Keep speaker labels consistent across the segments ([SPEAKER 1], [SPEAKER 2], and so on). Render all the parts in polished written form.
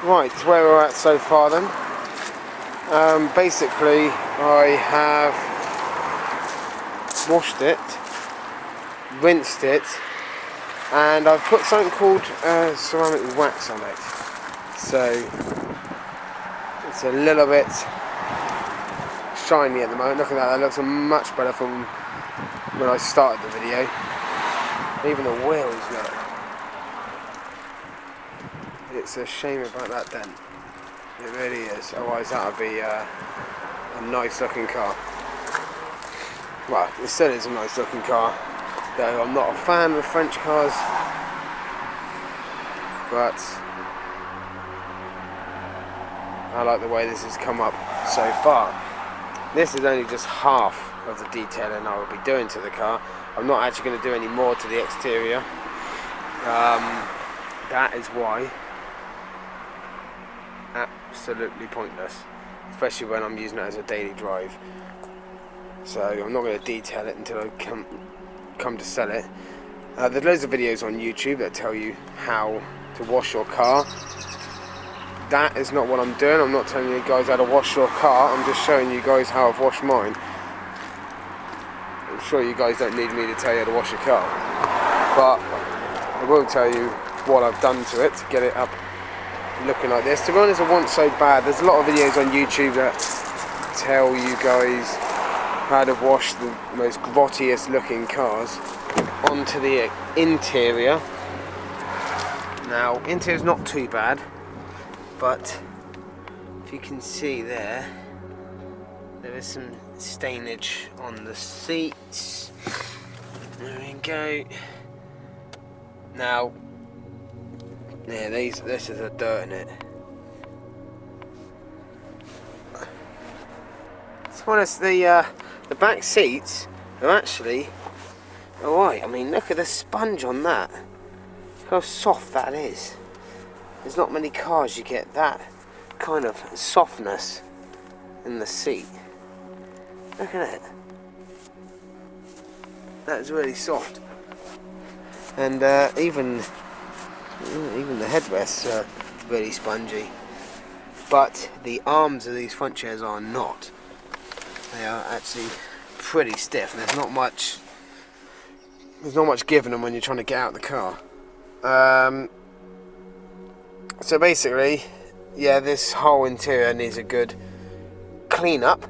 [SPEAKER 1] Right, where we're at so far then. Basically, I have washed it, rinsed it, and I've put something called ceramic wax on it. So it's a little bit shiny at the moment. Look at that, that looks much better from when I started the video. Even the wheels look. It's a shame about that dent. It really is. Otherwise that would be a nice looking car. Well, it still is a nice looking car, though I'm not a fan of French cars. But I like the way this has come up so far. This is only just half of the detailing I will be doing to the car. I'm not actually going to do any more to the exterior. That is why absolutely pointless, especially when I'm using it as a daily drive. So I'm not going to detail it until I come to sell it. There's loads of videos on YouTube that tell you how to wash your car. That is not what I'm doing. I'm not telling you guys how to wash your car. I'm just showing you guys how I've washed mine. I'm sure you guys don't need me to tell you how to wash your car, but I will tell you what I've done to it to get it up looking like this. To be honest, it wasn't so bad. There's a lot of videos on YouTube that tell you guys how to wash the most grottiest looking cars onto the interior. Now, interior's not too bad, but if you can see there is some stainage on the seats. There we go. Now, yeah, this is a dirt in it. To be honest, the back seats are actually alright. I mean, look at the sponge on that. Look how soft that is. There's not many cars you get that kind of softness in the seat. Look at it. That's really soft. And even the headrests are really spongy. But the arms of these front chairs are not. They are actually pretty stiff, and there's not much giving them when you're trying to get out of the car. So basically, yeah, this whole interior needs a good clean up.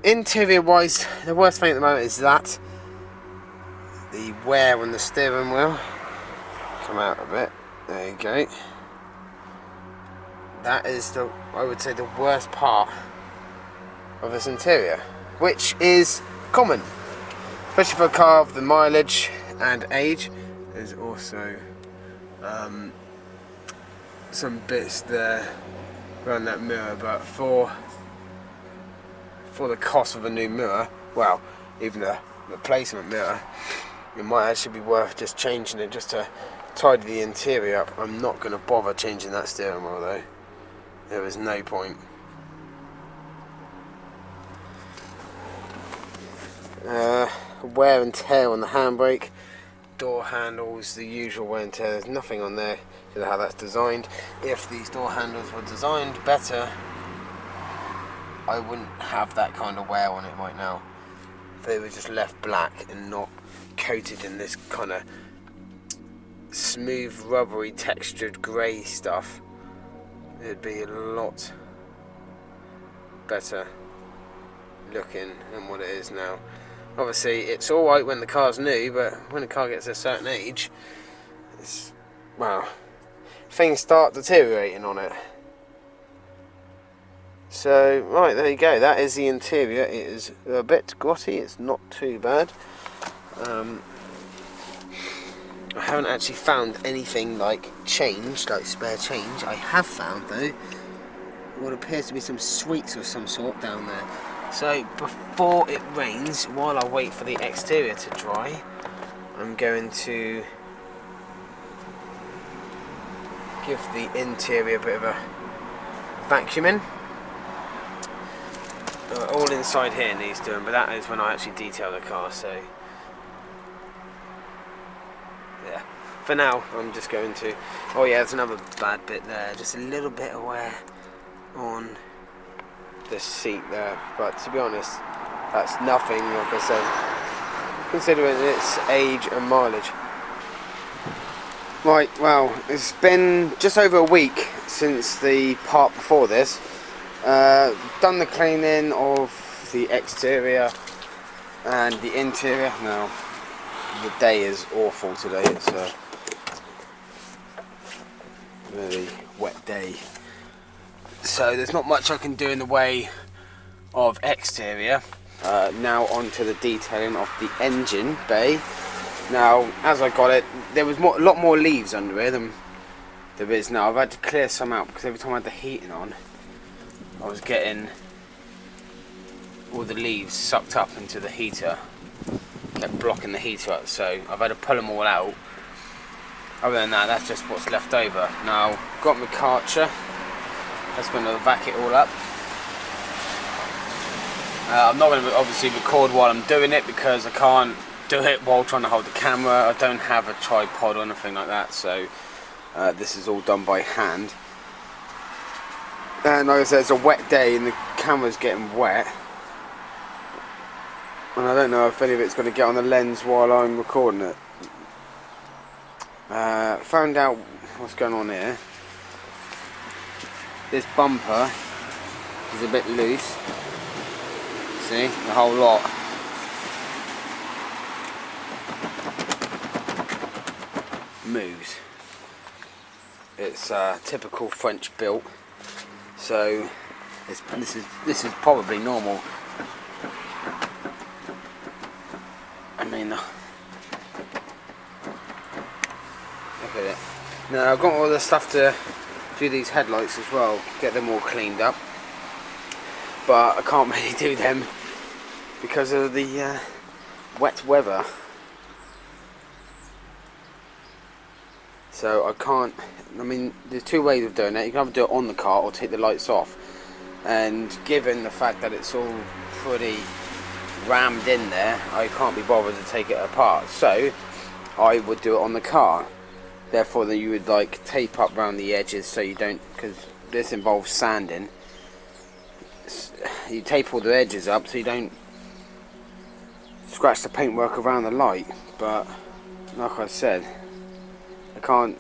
[SPEAKER 1] Interior wise, the worst thing at the moment is that the wear on the steering wheel. Come out a bit. There you go. That is I would say, the worst part of this interior, which is common, especially for a car of the mileage and age. There's also some bits there around that mirror, but for the cost of a new mirror, well, even a replacement mirror, it might actually be worth just changing it just to tidy the interior up. I'm not going to bother changing that steering wheel though. There is no point. Wear and tear on the handbrake, door handles, the usual wear and tear. There's nothing on there because of how that's designed. If these door handles were designed better, I wouldn't have that kind of wear on it right now. If they were just left black and not coated in this kind of smooth, rubbery, textured grey stuff, it'd be a lot better looking than what it is now. Obviously, it's alright when the car's new, but when the car gets a certain age, things start deteriorating on it. So, right, there you go. That is the interior. It is a bit grotty. It's not too bad. I haven't actually found anything like change, like spare change. I have found, though, what appears to be some sweets of some sort down there. So, before it rains, while I wait for the exterior to dry, I'm going to give the interior a bit of a vacuuming. All inside here needs doing, but that is when I actually detail the car, so yeah. for now, I'm just going to... Oh yeah, there's another bad bit there. Just a little bit of wear on the seat there. But to be honest, that's nothing, like I said, considering its age and mileage. Right, well, it's been just over a week since the part before this. Done the cleaning of the exterior and the interior. Now, the day is awful today. It's a really wet day. So there's not much I can do in the way of exterior. Now onto the detailing of the engine bay. Now, as I got it, there was a lot more leaves under here than there is now. I've had to clear some out because every time I had the heating on, I was getting all the leaves sucked up into the heater. Kept blocking the heater up, so I've had to pull them all out. Other than that, that's just what's left over. Now, got my Karcher. That's going to vac it all up. I'm not going to obviously record while I'm doing it because I can't do it while trying to hold the camera. I don't have a tripod or anything like that, so this is all done by hand. And like I said, it's a wet day and the camera's getting wet. And I don't know if any of it's going to get on the lens while I'm recording it. Found out what's going on here. This bumper is a bit loose. See, the whole lot. Moves. It's typical French built, so this is probably normal. I mean, look at it. Now I've got all the stuff to do these headlights as well, get them all cleaned up, but I can't really do them because of the wet weather. So I can't, I mean, there's two ways of doing it. You can either do it on the car or take the lights off. And given the fact that it's all pretty rammed in there, I can't be bothered to take it apart. So I would do it on the car. Therefore, then you would like tape up around the edges so you don't, because this involves sanding. You tape all the edges up so you don't scratch the paintwork around the light. But like I said, I can't,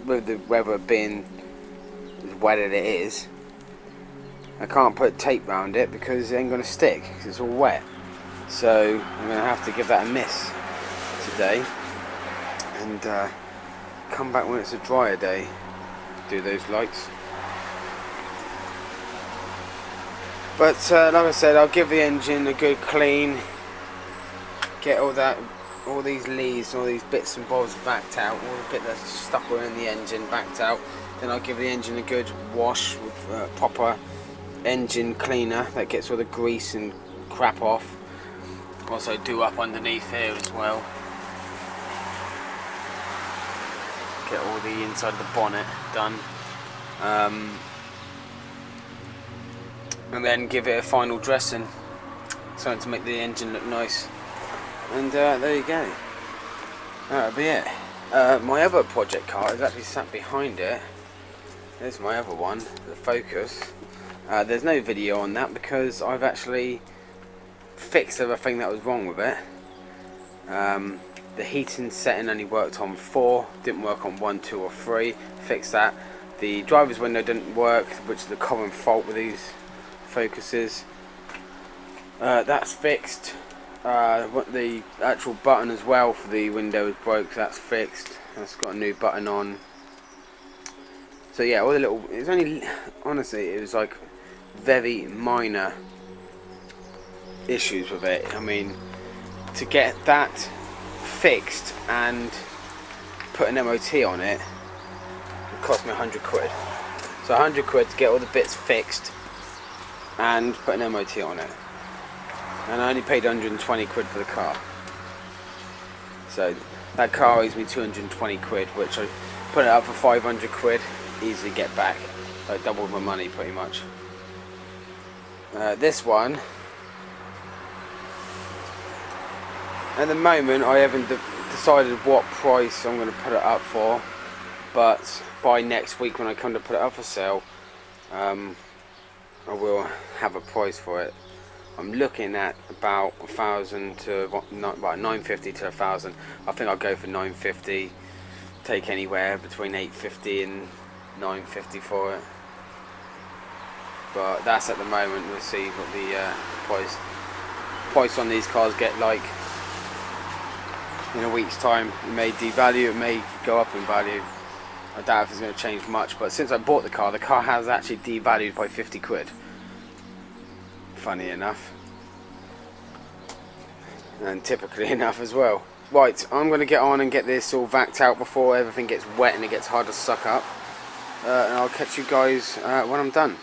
[SPEAKER 1] with the weather being as wet as it is, I can't put tape around it because it ain't going to stick because it's all wet. So I'm going to have to give that a miss today and come back when it's a drier day, do those lights. But like I said, I'll give the engine a good clean, get all these leaves, all these bits and bobs backed out, all the bit that's stuck in the engine backed out. Then I'll give the engine a good wash with proper engine cleaner that gets all the grease and crap off. Also do up underneath here as well. Get all the inside of the bonnet done. And then give it a final dressing, something to make the engine look nice. And there you go. That'll be it. My other project car is actually sat behind it. There's my other one, the Focus. There's no video on that because I've actually fixed everything that was wrong with it. The heating setting only worked on 4, didn't work on 1, 2 or 3. Fixed that. The driver's window didn't work, which is the common fault with these Focuses. That's fixed. The actual button as well for the window is broke, so that's fixed. That's got a new button on. So yeah, all the little, it's only, honestly, it was like very minor issues with it. I mean, to get that fixed and put an MOT on it, it cost me 100 quid. So 100 quid to get all the bits fixed and put an MOT on it. And I only paid 120 quid for the car. So that car owes me 220 quid, which I put it up for 500 quid, easily get back. I doubled my money pretty much. This one, at the moment I haven't decided what price I'm going to put it up for, but by next week when I come to put it up for sale, I will have a price for it. I'm looking at about 1,000 to about 950 to 1,000. I think I'll go for 950. Take anywhere between 850 and 950 for it. But that's at the moment. We'll see what the price on these cars get like in a week's time. It may devalue, it may go up in value. I doubt if it's going to change much, but since I bought the car has actually devalued by 50 quid. Funny enough. And typically enough as well. Right, I'm going to get on and get this all vacked out before everything gets wet and it gets hard to suck up. And I'll catch you guys when I'm done.